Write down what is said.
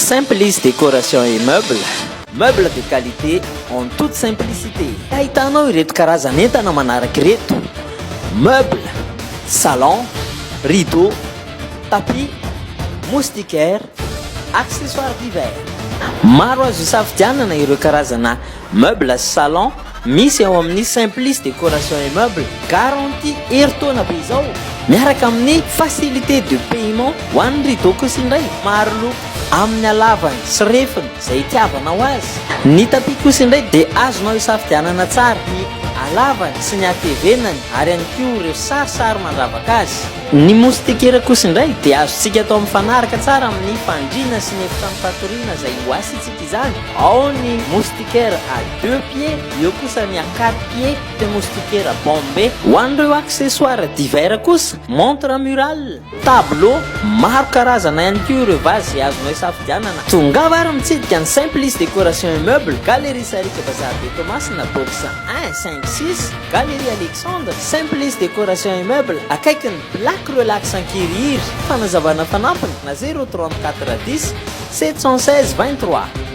Simplice décoration et meubles. Meubles de qualité en toute simplicité. Ahitanao ireto karazan'entana manaraka ireto: meubles, salon, rideau, tapis, moustiquaire, accessoires d'hiver. Maro azo isafidianana ireo karazana meubles salon misy ao amin'ny Simplice décoration et meubles. Garantie herintaona be izao, miaraka amin'ny facilité de paiement ho an'ny rideau kosa indray. Maro loko amin'ny halavany sy refiny izay itiavanao azy. Ny tapis kosa indray dia azonao isafidianana tsara ny halavany sy ny hatevenany ary ihany koa ireo sarisary mandravaka azy. Ny moustiquaire kosa indray dia azontsika atao mifanaraka tsara amin'ny fandriana sy ny efitrano fatoriana izay ho asitsika izany. Ao ny moustiquaire à 2 pieds, eo kosa ny à 4 pieds, de moustiquaire bombé. Ho an'ireo accessoires d'hiver kosa, montre murale, tableau, maro karazana ihany koa ireo vazy azonao isafidianana. Tongava ary mitsidika ny Simplice décoration et meubles, Galerie Sarika Bazar de Tomasina, box 156, Galerie Alexandre. Simplice décoration et meubles, akaikin'ny Black Relax Ankirihiry. Fanazavana fanampiny na 034 10 716 23.